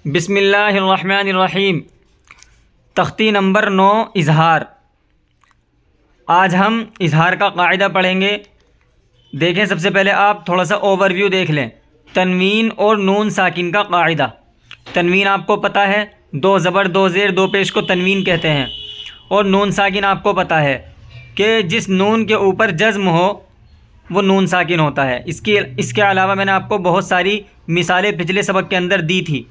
بسم اللہ الرحمن الرحیم۔ تختی نمبر 9 اظہار۔ آج ہم اظہار کا قاعدہ پڑھیں گے۔ دیکھیں، سب سے پہلے آپ تھوڑا سا اوور ویو دیکھ لیں۔ تنوین اور نون ساکن کا قاعدہ۔ تنوین آپ کو پتہ ہے، 2 زبر 2 زیر 2 پیش کو تنوین کہتے ہیں، اور نون ساکن آپ کو پتہ ہے کہ جس نون کے اوپر جزم ہو وہ نون ساکن ہوتا ہے۔ اس کے علاوہ میں نے آپ کو بہت ساری مثالیں پچھلے سبق کے اندر دی تھی۔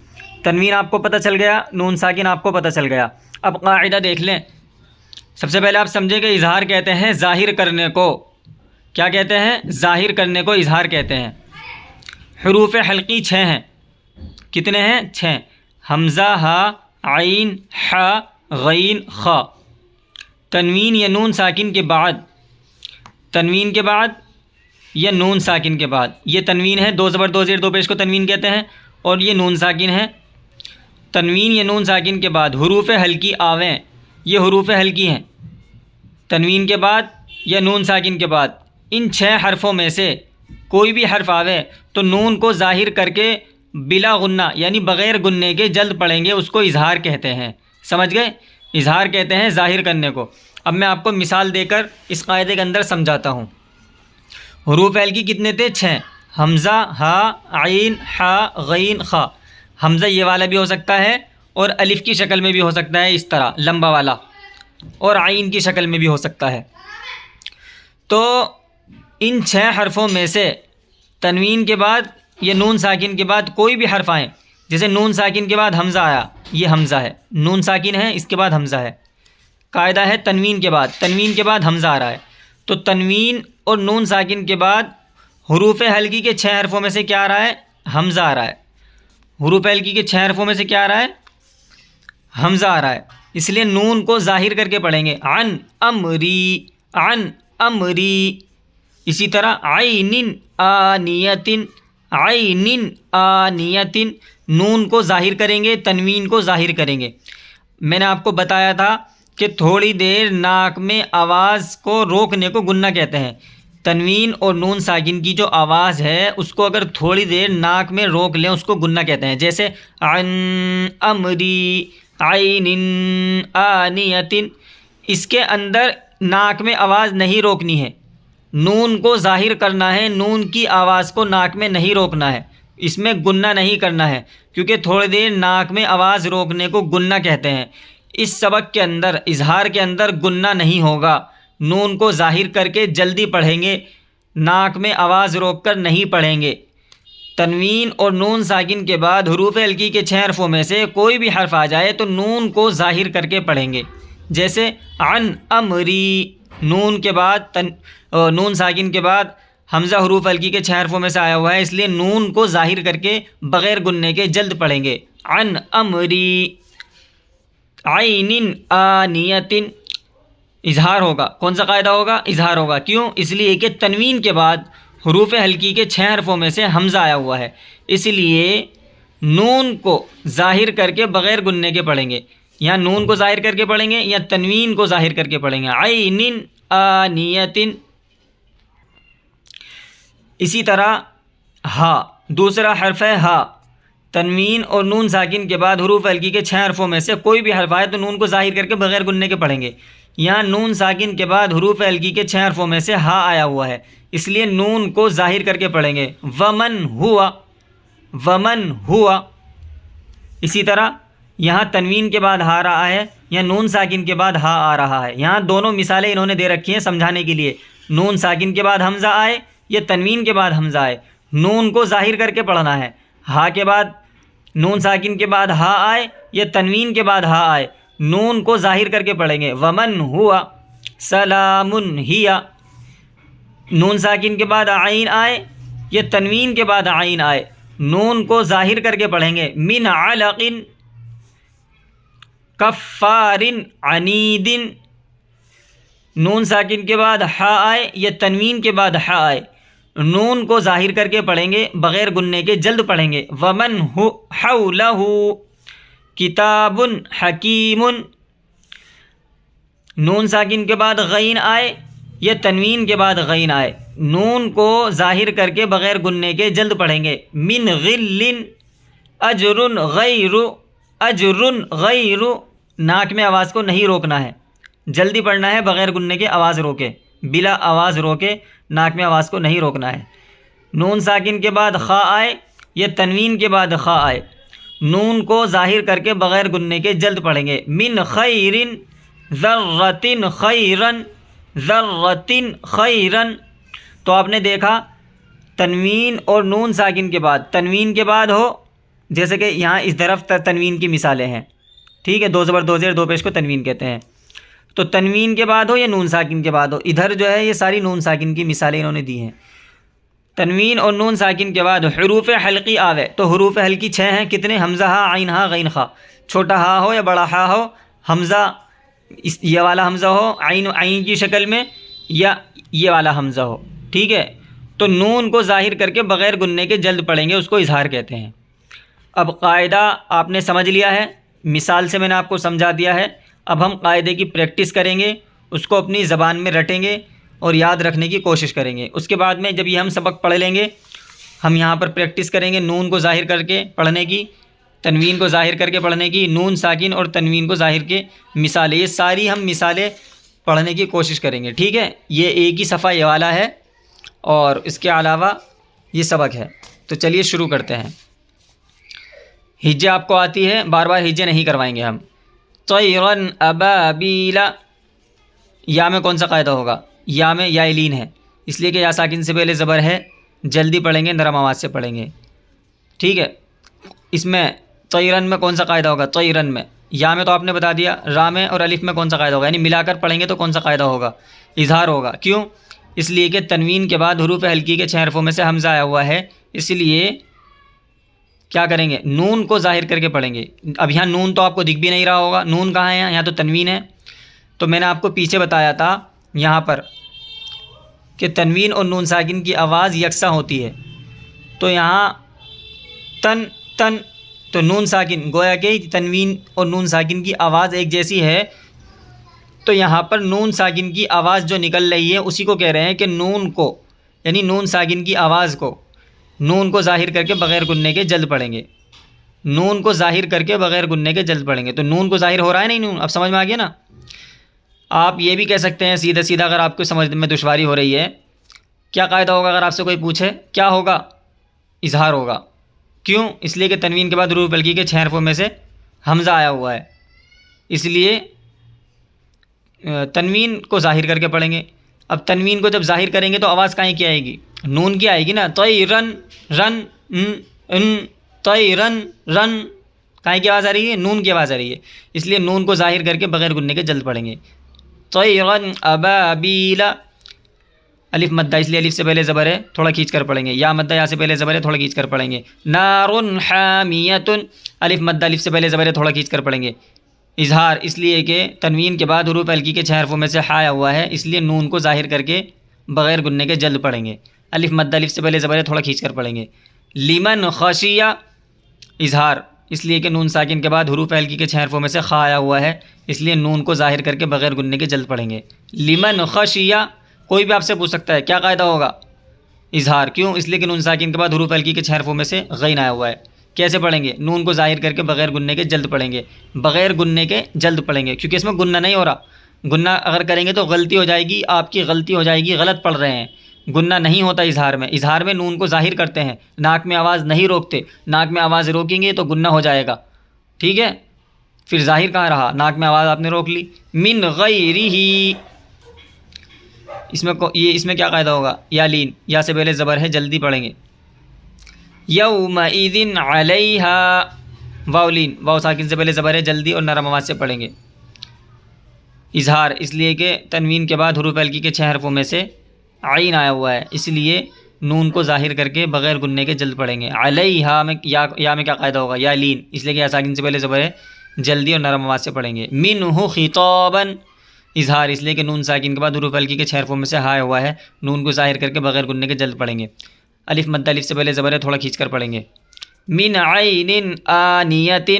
تنوین آپ کو پتہ چل گیا، نون ساکن آپ کو پتہ چل گیا۔ اب قاعدہ دیکھ لیں۔ سب سے پہلے آپ سمجھیں کہ اظہار کہتے ہیں ظاہر کرنے کو۔ کیا کہتے ہیں؟ ظاہر کرنے کو اظہار کہتے ہیں۔ حروف حلقی 6 ہیں۔ کتنے ہیں؟ 6۔ حمزہ، ہا، عین، ح، غین، خ۔ تنوین یا نون ساکن کے بعد، تنوین کے بعد یا نون ساکن کے بعد، یہ تنوین ہے، 2 زبر 2 زیر 2 پیش کو تنوین کہتے ہیں، اور یہ نون ساکن ہے۔ تنوین یا نون ساکن کے بعد حروف حلقی آویں، یہ حروف حلقی ہیں۔ تنوین کے بعد یا نون ساکن کے بعد ان 6 حرفوں میں سے کوئی بھی حرف آوے تو نون کو ظاہر کر کے بلا غنہ یعنی بغیر گننے کے جلد پڑھیں گے، اس کو اظہار کہتے ہیں۔ سمجھ گئے؟ اظہار کہتے ہیں ظاہر کرنے کو۔ اب میں آپ کو مثال دے کر اس قاعدے کے اندر سمجھاتا ہوں۔ حروف حلقی کتنے تھے؟ 6۔ حمزہ، ہا، عین، ح، غین، خ۔ حمزہ یہ والا بھی ہو سکتا ہے اور الف کی شکل میں بھی ہو سکتا ہے، اس طرح لمبا والا، اور عین کی شکل میں بھی ہو سکتا ہے۔ تو ان 6 حرفوں میں سے تنوین کے بعد یا نون ساکن کے بعد کوئی بھی حرف آئیں، جیسے نون ساکن کے بعد حمزہ آیا، یہ حمزہ ہے، نون ساکن ہے، اس کے بعد حمزہ ہے۔ قاعدہ ہے تنوین کے بعد حمزہ آ رہا ہے، تو تنوین اور نون ساکن کے بعد حروف حلقی کے 6 حرفوں میں سے کیا آ رہا ہے؟ حمزہ آ رہا ہے۔ حروف حلقی کے 6 حرفوں میں سے کیا آ رہا ہے؟ حمزہ آ رہا ہے۔ اس لیے نون کو ظاہر کر کے پڑھیں گے، عن امری، عن امری۔ اسی طرح عین آنیۃ، عین آنیۃ۔ نون کو ظاہر کریں گے، تنوین کو ظاہر کریں گے۔ میں نے آپ کو بتایا تھا کہ تھوڑی دیر ناک میں آواز کو روکنے کو گنہ کہتے ہیں۔ تنوین اور نون ساکن کی جو آواز ہے اس کو اگر تھوڑی دیر ناک میں روک لیں اس کو گنہ کہتے ہیں، جیسے عن امری، عین آنیۃ۔ اس کے اندر ناک میں آواز نہیں روکنی ہے، نون کو ظاہر کرنا ہے، نون کی آواز کو ناک میں نہیں روکنا ہے، اس میں گنہ نہیں کرنا ہے، کیونکہ تھوڑی دیر ناک میں آواز روکنے کو گنہ کہتے ہیں۔ اس سبق کے اندر اظہار کے اندر گنہ نہیں ہوگا، نون کو ظاہر کر کے جلدی پڑھیں گے، ناک میں آواز روک کر نہیں پڑھیں گے۔ تنوین اور نون ساکن کے بعد حروف حلقی کے 6 حرفوں میں سے کوئی بھی حرف آ جائے تو نون کو ظاہر کر کے پڑھیں گے، جیسے عن امری۔ نون کے بعد نون ساکن کے بعد حمزہ حروف حلقی کے 6 حرفوں میں سے آیا ہوا ہے، اس لیے نون کو ظاہر کر کے بغیر گننے کے جلد پڑھیں گے، عن امری، عین آنیۃ۔ اظہار ہوگا۔ کون سا قاعدہ ہوگا؟ اظہار ہوگا۔ کیوں؟ اس لیے کہ تنوین کے بعد حروف حلقی کے 6 حرفوں میں سے حمزہ آیا ہوا ہے، اس لیے نون کو ظاہر کر کے بغیر گننے کے پڑھیں گے۔ یا نون کو ظاہر کر کے پڑھیں گے یا تنوین کو ظاہر کر کے پڑھیں گے، عین آنیۃ۔ اسی طرح ہا، دوسرا حرف ہے ہا۔ تنوین اور نون ساکن کے بعد حروف حلقی کے 6 حرفوں میں سے کوئی بھی حرف آئے تو نون کو ظاہر کر کے بغیر گننے کے پڑھیں گے۔ یہاں نون ساکن کے بعد حروف حلقی کے 6 حرفوں میں سے ہا آیا ہوا ہے، اس لیے نون کو ظاہر کر کے پڑھیں گے، ومن ہوا، ومن ہوا۔ اسی طرح یہاں تنوین کے بعد ہا رہا ہے یا نون ساکن کے بعد ہا آ رہا ہے۔ یہاں دونوں مثالیں انہوں نے دے رکھی ہیں سمجھانے کے لیے، نون ساکن کے بعد حمزہ آئے یا تنوین کے بعد حمزہ آئے، نون کو ظاہر کر کے پڑھنا ہے۔ ہا کے بعد نون ساکن کے بعد ہا آئے یا تنوین کے بعد ہا آئے، نون کو ظاہر کر کے پڑھیں گے، ومن ہوا سلام ہی۔ نون ساکن کے بعد عین آئے یا تنوین کے بعد عین آئے، نون کو ظاہر کر کے پڑھیں گے، من علق کفار عنید۔ نون ساکن کے بعد ہا آئے یا تنوین کے بعد ہا آئے، نون کو ظاہر کر کے پڑھیں گے بغیر گننے کے، جلد پڑھیں گے، ومن حولہ کتاب حکیم۔ نون ساکن کے بعد غین آئے یا تنوین کے بعد غین آئے، نون کو ظاہر کر کے بغیر گننے کے جلد پڑھیں گے، من غل اجرن غیر، اجرن غیر، ناک میں آواز کو نہیں روکنا ہے، جلدی پڑھنا ہے بغیر گننے کے، آواز روکے، بلا آواز روکے، ناک میں آواز کو نہیں روکنا ہے۔ نون ساکن کے بعد خا آئے یا تنوین کے بعد خا آئے، نون کو ظاہر کر کے بغیر گننے کے جلد پڑھیں گے۔ من خیرن، ذرۃ خیرن، ذرۃ خیرن۔ تو آپ نے دیکھا تنوین اور نون ساکن کے بعد، تنوین کے بعد ہو، جیسے کہ یہاں اس طرف تنوین کی مثالیں ہیں، ٹھیک ہے، دو زبر دو زیر دو پیش کو تنوین کہتے ہیں۔ تو تنوین کے بعد ہو یا نون ساکن کے بعد ہو، ادھر جو ہے یہ ساری نون ساکن کی مثالیں انہوں نے دی ہیں۔ تنوین اور نون ساکن کے بعد حروف حلقی آوے، تو حروف حلقی 6 ہیں، کتنے؟ حمزہ ہا، عین ہا، غین خا، چھوٹا ہا ہو یا بڑا ہا ہو، حمزہ یہ والا حمزہ ہو عین کی شکل میں، یا یہ والا حمزہ ہو، ٹھیک ہے۔ تو نون کو ظاہر کر کے بغیر گننے کے جلد پڑھیں گے، اس کو اظہار کہتے ہیں۔ اب قاعدہ آپ نے سمجھ لیا ہے، مثال سے میں نے آپ کو سمجھا دیا ہے۔ اب ہم قاعدے کی پریکٹس کریں گے، اس کو اپنی زبان میں رٹیں گے اور یاد رکھنے کی کوشش کریں گے۔ اس کے بعد میں جب یہ ہم سبق پڑھ لیں گے، ہم یہاں پر پریکٹس کریں گے نون کو ظاہر کر کے پڑھنے کی، تنوین کو ظاہر کر کے پڑھنے کی، نون ساکن اور تنوین کو ظاہر کے مثالیں، یہ ساری ہم مثالیں پڑھنے کی کوشش کریں گے، ٹھیک ہے۔ یہ ایک ہی صفحہ یہ والا ہے اور اس کے علاوہ یہ سبق ہے۔ تو چلیے شروع کرتے ہیں۔ ہجے آپ کو آتی ہے، بار بار ہجے نہیں کروائیں گے ہم۔ طیرن ابابیلا، یا میں کون سا قاعدہ ہوگا؟ یا میں یا لین ہے، اس لیے کہ یا ساکن سے پہلے زبر ہے، جلدی پڑھیں گے، نرم آواز سے پڑھیں گے، ٹھیک ہے۔ اس میں طیرن میں کون سا قاعدہ ہوگا؟ طیرن میں یا میں تو آپ نے بتا دیا، را میں اور الف میں کون سا قاعدہ ہوگا؟ یعنی ملا کر پڑھیں گے تو کون سا قاعدہ ہوگا؟ اظہار ہوگا۔ کیوں؟ اس لیے کہ تنوین کے بعد حروف حلقی کے 6 حرفوں میں سے حمزہ آیا ہوا ہے، اس لیے کیا کریں گے؟ نون کو ظاہر کر کے پڑھیں گے۔ اب یہاں نون تو آپ کو دکھ بھی نہیں رہا ہوگا، نون کہاں ہے؟ یہاں تو تنوین ہے۔ تو میں نے آپ کو پیچھے بتایا تھا یہاں پر کہ تنوین اور نون ساکن کی آواز یکساں ہوتی ہے۔ تو یہاں تن تن، تو نون ساکن، گویا کہ تنوین اور نون ساکن کی آواز ایک جیسی ہے، تو یہاں پر نون ساکن کی آواز جو نکل رہی ہے اسی کو کہہ رہے ہیں کہ نون کو، یعنی نون ساکن کی آواز کو، نون کو ظاہر کر کے بغیر گننے کے جلد پڑھیں گے، نون کو ظاہر کر کے بغیر گننے کے جلد پڑھیں گے۔ تو نون کو ظاہر ہو رہا ہے نہیں نون، اب سمجھ میں آ گیا نا۔ آپ یہ بھی کہہ سکتے ہیں سیدھا سیدھا، اگر آپ کو سمجھنے میں دشواری ہو رہی ہے، کیا قاعدہ ہوگا؟ اگر آپ سے کوئی پوچھے کیا ہوگا؟ اظہار ہوگا۔ کیوں؟ اس لیے کہ تنوین کے بعد حروف حلقی کے 6 حرفوں میں سے حمزہ آیا ہوا ہے، اس لیے تنوین کو ظاہر کر کے پڑھیں گے۔ اب تنوین کو جب ظاہر کریں گے تو آواز کہیں کی آئے گی؟ نون کی آئے گی نا۔ طیرن رن ان، طیرن رن، کہیں کی آواز آ رہی ہے؟ نون کی آواز آ رہی ہے، اس لیے نون کو ظاہر کر کے بغیر گننے کے جلد پڑھیں گے۔ طیرن ابابیلا، الف مدہ، اس لیے الف سے پہلے زبر ہے، تھوڑا کھینچ کر پڑھیں گے۔ یا مدہ، یا سے پہلے زبر ہے، تھوڑا کھینچ کر پڑھیں گے۔ نار حامیۃ، الف مدہ، الف سے پہلے زبر ہے، تھوڑا کھینچ کر پڑھیں گے۔ اظہار، اس لیے کہ تنوین کے بعد حروف حلقی کے 6 حرفوں میں سے ہا آیا ہوا ہے، اس لیے نون کو ظاہر کر کے بغیر گننے کے جلد پڑھیں گے۔ الف مدہ، الف سے پہلے زبر ہے، تھوڑا کھینچ کر پڑھیں گے۔ لمن خشیہ، اظہار، اس لیے کہ نون ساکن کے بعد حروف حلقی کے 6 حرفوں میں سے خا آیا ہوا ہے، اس لیے نون کو ظاہر کر کے بغیر گننے کے جلد پڑھیں گے۔ لمن خشیہ، کوئی بھی آپ سے پوچھ سکتا ہے کیا قاعدہ ہوگا؟ اظہار۔ کیوں؟ اس لیے کہ نون ساکن کے بعد حروف حلقی کے 6 حرفوں میں سے غین آیا ہوا ہے۔ کیسے پڑھیں گے؟ نون کو ظاہر کر کے بغیر گننے کے جلد پڑھیں گے، بغیر گننے کے جلد پڑھیں گے، کیونکہ اس میں گننا نہیں ہو رہا۔ گننا اگر کریں گے تو غلطی ہو جائے گی، آپ کی غلطی ہو جائے گی، غلط پڑھ رہے ہیں۔ گننا نہیں ہوتا اظہار میں، اظہار میں نون کو ظاہر کرتے ہیں، ناک میں آواز نہیں روکتے، ناک میں آواز روکیں گے تو گننا ہو جائے گا، ٹھیک ہے۔ پھر ظاہر کہاں رہا؟ ناک میں آواز آپ نے روک لی۔ من غیرہ، اس میں کیا قاعدہ ہوگا؟ یا لین، یا سے پہلے زبر ہے، جلدی پڑھیں گے۔ یومئذ علیہا، واو لین، واو ساکن سے پہلے زبر ہے، جلدی اور نرم آواز سے پڑھیں گے۔ اظہار، اس لیے کہ تنوین کے بعد حروف حلقی کے 6 حرفوں میں سے عین آیا ہوا ہے، اس لیے نون کو ظاہر کر کے بغیر گننے کے جلد پڑھیں گے۔ علیہا میں یا میں کیا قاعدہ ہوگا؟ یا لین، اس لیے کہ یا ساکن سے پہلے زبر ہے، جلدی اور نرم آواز سے پڑھیں گے۔ منہ خطابا، اظہار، اس لیے کہ نون ساکن کے بعد حروف حلقی کے 6 حرفوں میں سے ہا ہوا ہے، نون کو ظاہر کر کے بغیر گننے کے جلد پڑھیں گے۔ الف مدہ، الف سے پہلے زبر ہے، تھوڑا کھینچ کر پڑھیں گے۔ من عین آنیۃ،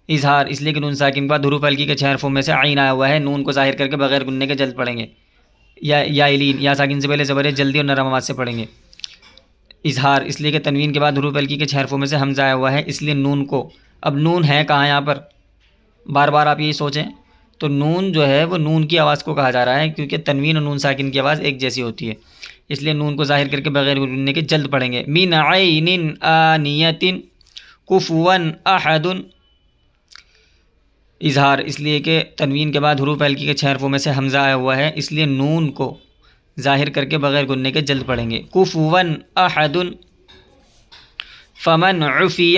اظہار، اس لیے کہ نون ساکن کے بعد حروف حلقی کے 6 حرفوں میں سے عین آیا ہوا ہے، نون کو ظاہر کر کے بغیر گننے کے جلد پڑھیں گے۔ یا لین، یا ساکن سے پہلے زبر ہے، جلدی اور نرم آواز سے پڑھیں گے۔ اظہار اس لیے کہ تنوین کے بعد حروف ہلکی کے 6 حرفوں میں سے حمزہ آیا ہوا ہے، اس لیے نون کو، اب نون ہے کہاں یہاں پر، بار بار آپ یہی سوچیں، تو نون جو ہے وہ نون کی آواز کو کہا جا رہا ہے، کیونکہ تنوین اور نون ساکن کی آواز ایک جیسی ہوتی ہے، اس لیے نون کو ظاہر کر کے بغیر گننے کے جلد پڑھیں گے۔ من عین آنیۃ کفوا احد، اظہار اس لیے کہ تنوین کے بعد حروف ہلکی کے 6 حرفوں میں سے حمزہ آیا ہوا ہے، اس لیے نون کو ظاہر کر کے بغیر گننے کے جلد پڑھیں گے۔ کفوا احد فمن عفی،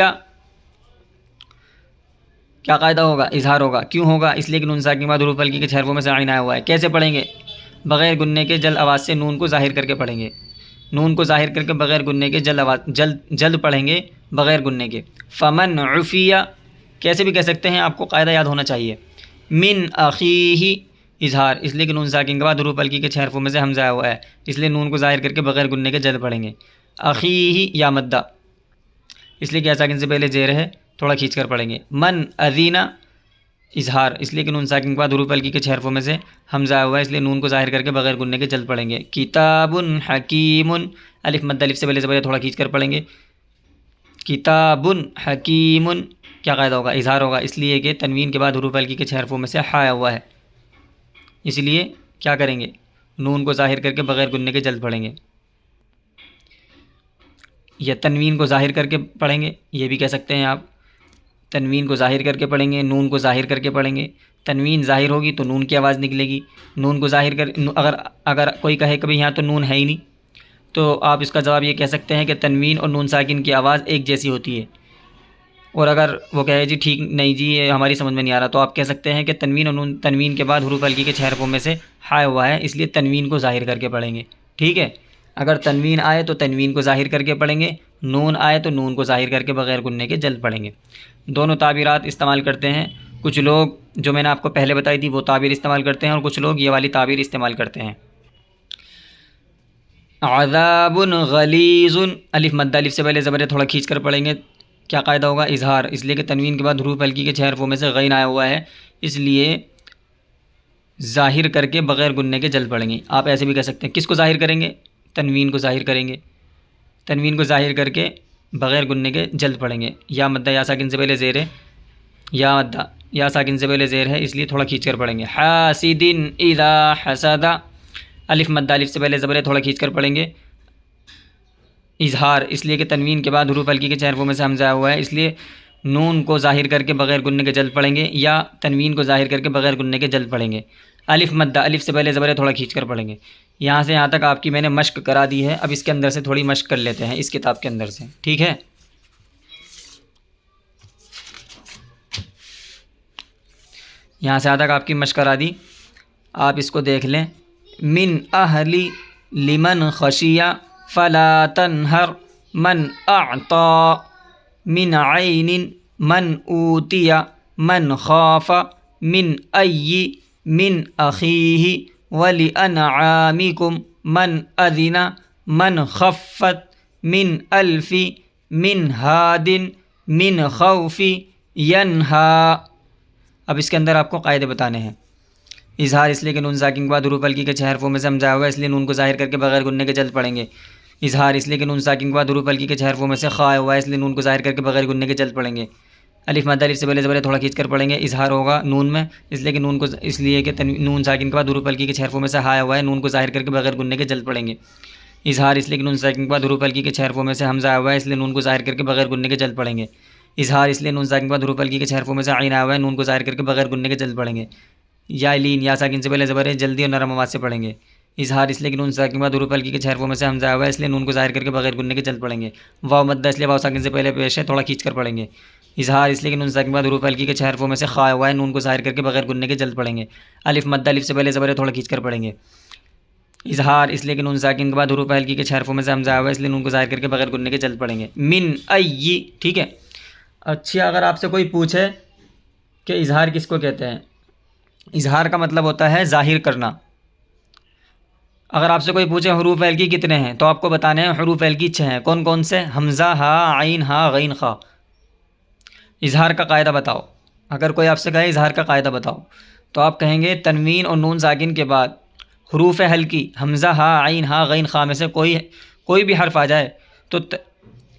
کیا قاعدہ ہوگا؟ اظہار ہوگا، کیوں ہوگا؟ اس لیے کہ نون ساکن کے بعد حروف ہلکی کے 6 حرفوں میں سے عین آیا ہوا ہے۔ کیسے پڑھیں گے؟ بغیر گننے کے جلد آواز سے نون کو ظاہر کر کے پڑھیں گے، نون کو ظاہر کر کے بغیر گننے کے جلد پڑھیں گے بغیر گننے کے۔ فمن عفی، کیسے بھی کہہ سکتے ہیں، آپ کو قاعدہ یاد ہونا چاہیے۔ من اخیہ، اظہار اس لیے کہ نون ساکن کے بعد حروف ہلکی کے 6 حرفوں میں سے حمزہ آیا ہوا ہے، اس لیے نون کو ظاہر کر کے بغیر گننے کے جلد پڑھیں گے۔ اخیہ یا مدہ، اس لیے کہ ساکن سے پہلے زیر ہے، تھوڑا کھینچ کر پڑھیں گے۔ من اذینہ، اظہار اس لیے کہ نون ساکن کے بعد حروف ہلکی کے 6 حرفوں میں سے حمزہ آیا ہوا ہے، اس لیے نون کو ظاہر کر کے بغیر گننے کے جلد پڑھیں گے۔ کتاب حکیم، الف مد الف سے پہلے زبر تھوڑا کھینچ کر پڑھیں گے۔ کتاب حکیم، کیا قاعدہ ہوگا؟ اظہار ہوگا اس لیے کہ تنوین کے بعد حروف ہلکی کے 6 حرفوں میں سے ہا آیا ہوا ہے، اس لیے کیا کریں گے؟ نون کو ظاہر کر کے بغیر گننے کے جلد پڑھیں گے، یا تنوین کو ظاہر کر کے پڑھیں گے، یہ بھی کہہ سکتے ہیں آپ، تنوین کو ظاہر کر کے پڑھیں گے، نون کو ظاہر کر کے پڑھیں گے۔ تنوین ظاہر ہوگی تو نون کی آواز نکلے گی، نون کو ظاہر کر اگر کوئی کہے کبھی یہاں تو نون ہے ہی نہیں، تو آپ اس کا جواب یہ کہہ سکتے ہیں کہ تنوین اور نون ساکن کی آواز ایک جیسی ہوتی ہے، اور اگر وہ کہے جی ٹھیک نہیں جی یہ ہماری سمجھ میں نہیں آ رہا، تو آپ کہہ سکتے ہیں کہ تنوین اور نون، تنوین کے بعد حروف ہلکی کے 6 حرفوں میں سے ہا ہوا ہے، اس لیے تنوین کو ظاہر کر کے پڑھیں گے، ٹھیک ہے؟ اگر تنوین آئے تو تنوین کو ظاہر کر کے پڑھیں گے، نون آئے تو نون کو ظاہر کر کے بغیر گننے کے جلد پڑھیں گے۔ دونوں تعبیرات استعمال کرتے ہیں، کچھ لوگ جو میں نے آپ کو پہلے بتائی تھی وہ تعبیر استعمال کرتے ہیں، اور کچھ لوگ یہ والی تعبیر استعمال کرتے ہیں۔ عذاب غلیظ، الف مد الف سے پہلے زبر تھوڑا کھینچ کر پڑھیں گے، کیا قاعدہ ہوگا؟ اظہار اس لیے کہ تنوین کے بعد حروف ہلکی کے 6 حرفوں میں سے غین آیا ہوا ہے، اس لیے ظاہر کر کے بغیر گننے کے جلد پڑھیں گے۔ آپ ایسے بھی کہہ سکتے ہیں، کس کو ظاہر کریں گے؟ تنوین کو ظاہر کریں گے، تنوین کو ظاہر کر کے بغیر گننے کے جلد پڑھیں گے۔ یا مدہ یا ساکن سے پہلے زیر ہے، یا مدہ یا ساکن سے پہلے زیر ہے، اس لیے تھوڑا کھینچ کر پڑھیں گے۔ حاسد اذا حسد، الف مدہ الف سے پہلے زبر تھوڑا کھینچ کر پڑھیں گے۔ اظہار اس لیے کہ تنوین کے بعد حروف ہلکی کے 6 حرفوں میں سے حمزہ آیا ہوا ہے، اس لیے نون کو ظاہر کر کے بغیر گننے کے جلد پڑھیں گے، یا تنوین کو ظاہر کر کے بغیر گننے کے جلد پڑھیں گے۔ الف مدہ الف سے پہلے زبر تھوڑا کھینچ کر پڑھیں گے۔ یہاں سے یہاں تک آپ کی میں نے مشق کرا دی ہے، اب اس کے اندر سے تھوڑی مشق کر لیتے ہیں، اس کتاب کے اندر سے، ٹھیک ہے؟ یہاں سے یہاں تک آپ کی مشق کرا دی، آپ اس کو دیکھ لیں۔ من اہلی لمن خشیہ فلا تنہر من اعطا، من عین من اوتی من خاف، من ای من اخیہ ولانعامکم من اذن من خفت من الف من ہاد من خوف ینہا۔ اب اس کے اندر آپ کو قاعدے بتانے ہیں۔ اظہار اس لیے کہ نون ساکن کے بعد حروف ہلکی کے 6 حرفوں میں سے حمزہ ہوا ہے، اس لیے نون کو ظاہر کر کے بغیر گننے کے جلد پڑھیں گے۔ اظہار اس لیے کہ نون ساکن کے بعد حروف ہلکی کے 6 حرفوں میں سے خا ہوا ہے، اس لیے نون کو ظاہر کر کے بغیر گننے کے جلد پڑھیں گے۔ الف مد الف سے پہلے زبر تھوڑا کھینچ کر پڑھیں گے، اظہار ہوگا نون میں، اس لیے کہ نون ساکن کے بعد حروف ہلکی کے 6 حرفوں میں سے ہا ہوا ہے، نون کو ظاہر کر کے بغیر گننے کے جلد پڑھیں گے۔ اظہار اس لیے کہ نون ساکن کے بعد حروف ہلکی کے 6 حرفوں میں سے حمزہ آیا ہوا ہے، اس لیے نون کو ظاہر کر کے بغیر گننے کے جلد پڑھیں گے۔ اظہار اس لیے نون ساکن کے بعد حروف ہلکی کے 6 حرفوں میں سے عین آیا ہوا ہے، نون کو ظاہر کر کے بغیر گننے کے جلد پڑھیں گے۔ یا لین یا ساکن سے پہلے زبر ہے، جلدی اور نرم آواز سے پڑھیں گے۔ اظہار اس لیے کہ نون ساکن کے بعد حروف ہلکی کے 6 حرفوں میں سے حمزہ آیا ہوا ہے، اس لیے نون کو ظاہر کر کے بغیر گننے کے جلد پڑھیں گے۔ واو مدہ اس لیے واو ساکن سے پہلے پیش ہے، تھوڑا کھینچ کر پڑھیں گے۔ اظہار اس لیے کہ نون ساکن کے بعد حروف ہلکی کے 6 حرفوں میں سے خا ہوا ہے، نون کو ظاہر کر کے بغیر گننے کے جلد پڑھیں گے۔ الف مدہ الف سے پہلے زبر ہے، تھوڑا کھینچ کر پڑھیں گے۔ اظہار اس لیے کہ نون ساکن کے بعد حروف ہلکی کے 6 حرفوں میں سے حمزہ آیا ہوا ہے، اس لیے نون کو ظاہر کر کے بغیر گننے کے جلد پڑھیں گے۔ من ای، ٹھیک ہے؟ اچھا، اگر آپ سے کوئی پوچھے کہ اظہار کس کو کہتے ہیں، اظہار کا مطلب ہوتا ہے ظاہر کرنا۔ اگر آپ سے کوئی پوچھے حروف ہلکی کتنے ہیں، تو آپ کو بتانے ہیں حروف ہلکی 6 ہیں۔ کون کون سے؟ حمزہ، ہا، عین، ہا، غین، خا۔ اظہار کا قاعدہ بتاؤ۔ اگر کوئی آپ سے کہے اظہار کا قاعدہ بتاؤ، تو آپ کہیں گے تنوین اور نون ساکن کے بعد حروف ہلکی حمزہ، ہا، عین، ہا، غین، خا میں سے کوئی بھی حرف آ جائے تو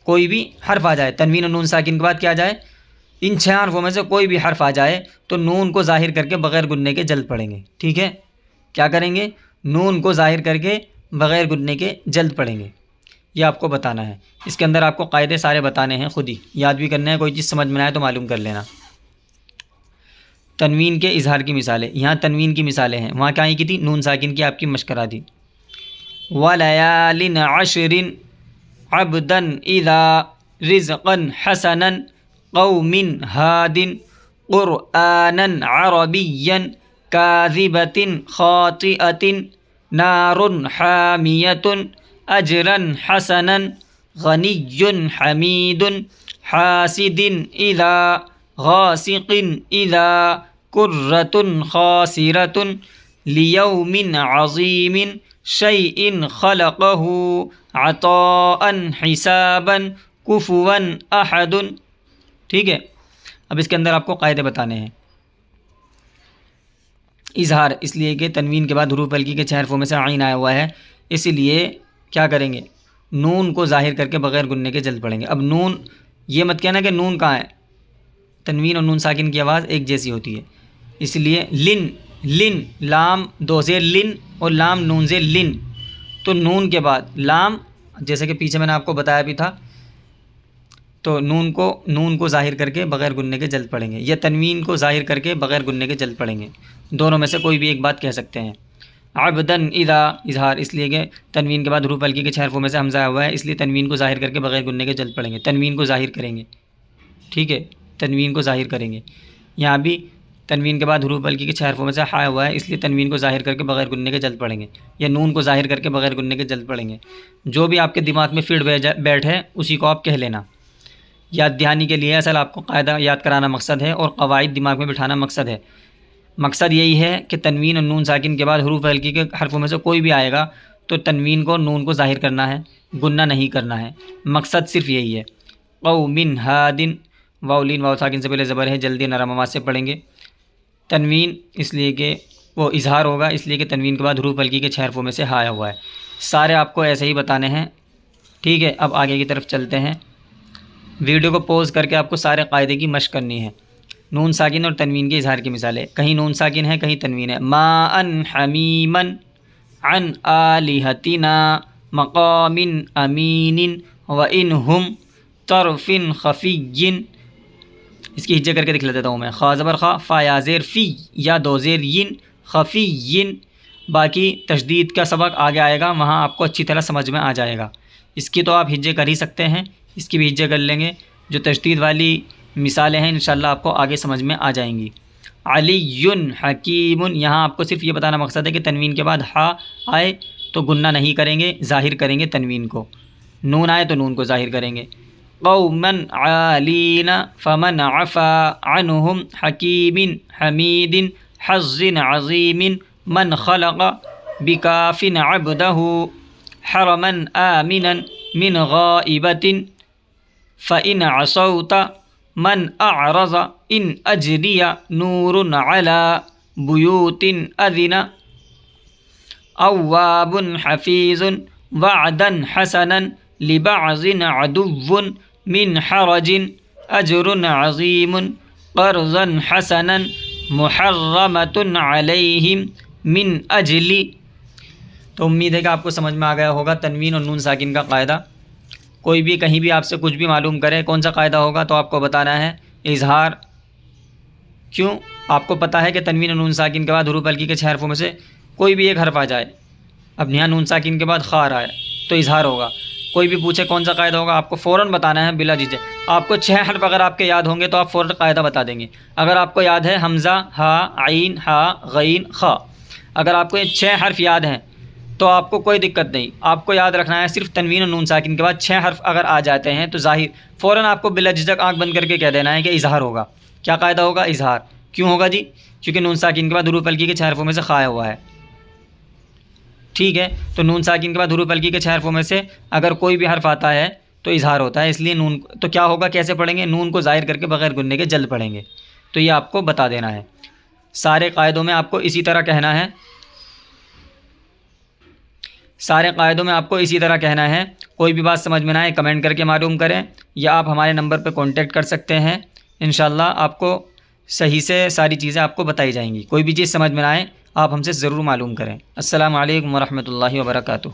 کوئی بھی حرف آ جائے، تنوین اور نون ساکن کے بعد کیا جائے، ان 6 حرفوں میں سے کوئی بھی حرف آ جائے تو نون کو ظاہر کر کے بغیر گننے کے جلد پڑھیں گے. ٹھیک ہے، کیا کریں گے؟ نون کو ظاہر کر کے بغیر گننے کے جلد پڑھیں گے. یہ آپ کو بتانا ہے. اس کے اندر آپ کو قاعدے سارے بتانے ہیں، خود ہی یاد بھی کرنا ہے، کوئی چیز سمجھ میں نہ آئے تو معلوم کر لینا. تنوین کے اظہار کی مثالیں، یہاں تنوین کی مثالیں ہیں، وہاں کیا کی تھی؟ نون ساکن کی آپ کی مشق کرا دی. وَلَيَالٍ عَشْرٍ عَبْدًا إِذَا رِزْقًا حَسَنًا قَوْمٍ هَادٍ قُرْآنًا عَرَبِيًّا كَاذِبَةٍ خَاطِئَةٍ نَارٌ حَامِيَةٌ أَجْرًا حَسَنًا غَنِيٌّ حَمِيدٌ حَاسِدٍ إِذَا غَاسِقٍ إِذَا كُرَّةٌ خَاسِرَةٌ لِيَوْمٍ عَظِيمٍ شَيْءٍ خَلَقَهُ عَطَاءً حِسَابًا كُفُوًا أَحَدٌ. ٹھیک ہے، اب اس کے اندر آپ کو قاعدے بتانے ہیں. اظہار اس لیے کہ تنوین کے بعد حروف ہلکی کے 6 حرفوں میں سے عین آیا ہوا ہے، اسی لیے کیا کریں گے؟ نون کو ظاہر کر کے بغیر گننے کے جلد پڑھیں گے. اب نون، یہ مت کہنا کہ نون کہاں ہے، تنوین اور نون ساکن کی آواز ایک جیسی ہوتی ہے، اس لیے لن، لن، لام دو زیر لن اور لام نون زیر لن، تو نون کے بعد لام، جیسے کہ پیچھے میں نے آپ کو بتایا بھی تھا، تو نون کو ظاہر کر کے بغیر گننے کے جلد پڑھیں گے، یا تنوین کو ظاہر کر کے بغیر گننے کے جلد پڑھیں گے، دونوں میں سے کوئی بھی ایک بات کہہ سکتے ہیں. عبدن اذا، اظہار اس لیے کہ تنوین کے بعد حروف ہلکی کے 6 حرفوں میں سے حمزہ ہوا ہے، اس لیے تنوین کو ظاہر کر کے بغیر گننے کے جلد پڑھیں گے، تنوین کو ظاہر کریں گے. ٹھیک ہے، تنوین کو ظاہر کریں گے. یہاں بھی تنوین کے بعد حروف ہلکی کے 6 حرفوں میں سے ہا ہوا ہے، اس لیے تنوین کو ظاہر کر کے بغیر گننے کے جلد پڑھیں گے، یا نون کو ظاہر کر کے بغیر گننے کے جلد پڑھیں گے. جو بھی آپ کے دماغ میں فٹ بیٹھے اسی کو آپ کہہ لینا. یاد دہانی کے لیے اصل آپ کو قاعدہ یاد کرانا مقصد ہے، اور قواعد دماغ میں بٹھانا مقصد ہے. مقصد یہی ہے کہ تنوین اور نون ساکن کے بعد حروف ہلکی کے حرفوں میں سے کوئی بھی آئے گا تو تنوین کو نون کو ظاہر کرنا ہے، گننا نہیں کرنا ہے. مقصد صرف یہی ہے. قوم ہاد، واو لین واو ساکن سے پہلے زبر ہے، جلدی نرم آواز سے پڑھیں گے. تنوین اس لیے کہ وہ اظہار ہوگا، اس لیے کہ تنوین کے بعد حروف ہلکی کے 6 حرفوں میں سے ہا آیا ہوا ہے. سارے آپ کو ایسے ہی بتانے ہیں. ٹھیک ہے، اب آگے کی طرف چلتے ہیں. ویڈیو کو پوز کر کے آپ کو سارے قاعدے کی مشق کرنی ہے. نون ساکن اور تنوین کے اظہار کی مثالیں، کہیں نون ساکن ہے کہیں تنوین ہے. ماء حمیما عن آلہتنا مقام امین وانہم طرف خفی. اس کی ہجے کر کے دکھ لیتا ہوں میں. خا زبر خا، فا یا زیر فی، یا دو زیر ین، خفی ین. باقی تشدید کا سبق آگے آئے گا، وہاں آپ کو اچھی طرح سمجھ میں آ جائے گا. اس کی تو آپ ہجے کر ہی سکتے ہیں، اس کی بھی ہجے کر لیں گے. جو تشدید والی مثالیں ہیں انشاءاللہ آپ کو آگے سمجھ میں آ جائیں گی. علی حکیم، یہاں آپ کو صرف یہ بتانا مقصد ہے کہ تنوین کے بعد ہا آئے تو گننا نہیں کریں گے، ظاہر کریں گے تنوین کو. نون آئے تو نون کو ظاہر کریں گے. قوما عالین فمن عفا عنہم حکیم حمید حظ عظیم من خلق بکاف عبدہ حرما آمنا من غائبۃ فإن عصوت من اعرض ان اجری نور علی بیوت اذن اواب حفیظ وعدا حسنا لبعض عدو من حرج اجر عظیم قرضا حسنا محرمۃ علیہم من اجل. تو امید ہے کہ آپ کو سمجھ میں آ گیا ہوگا تنوین اور نون ساکن کا قاعدہ. کوئی بھی کہیں بھی آپ سے کچھ بھی معلوم کرے کون سا قاعدہ ہوگا تو آپ کو بتانا ہے اظہار. کیوں؟ آپ کو پتہ ہے کہ تنوین اور نون ساکن کے بعد حروف ہلکی کے 6 حرفوں میں سے کوئی بھی ایک حرف آ جائے. اب یہاں نون ساکن کے بعد خا آ ہے تو اظہار ہوگا. کوئی بھی پوچھے کون سا قاعدہ ہوگا آپ کو فوراً بتانا ہے بلا جھجک. آپ کو 6 حرف اگر آپ کے یاد ہوں گے تو آپ فوراً قاعدہ بتا دیں گے. اگر آپ کو یاد ہے حمزہ ہا عین ہا غین خا، اگر آپ کو یہ 6 حرف یاد ہیں تو آپ کو کوئی دقت نہیں. آپ کو یاد رکھنا ہے صرف تنوین اور نون ساکن کے بعد 6 حرف اگر آ جاتے ہیں تو ظاہر فوراً آپ کو بلا جھجک آنکھ بند کر کے کہہ دینا ہے کہ اظہار ہوگا. کیا قاعدہ ہوگا؟ اظہار. کیوں ہوگا جی؟ کیونکہ نون ساکن کے بعد حروف ہلکی کے 6 حرفوں میں سے خا آیا ہوا ہے. ٹھیک ہے، تو نون ساکن کے بعد حروف ہلکی کے 6 حرفوں میں سے اگر کوئی بھی حرف آتا ہے تو اظہار ہوتا ہے. اس لیے نون تو کیا ہوگا، کیسے پڑھیں گے؟ نون کو ظاہر کر کے بغیر گننے کے جلد پڑھیں گے. تو یہ آپ کو بتا دینا ہے. سارے قاعدوں میں آپ کو اسی طرح کہنا ہے. سارے قاعدوں میں آپ کو اسی طرح کہنا ہے. کوئی بھی بات سمجھ میں نہ آئے کمنٹ کر کے معلوم کریں، یا آپ ہمارے نمبر پہ کانٹیکٹ کر سکتے ہیں. انشاءاللہ آپ کو صحیح سے ساری چیزیں آپ کو بتائی جائیں گی. کوئی بھی چیز سمجھ میں نہ آئے آپ ہم سے ضرور معلوم کریں. السلام علیکم ورحمۃ اللہ وبرکاتہ.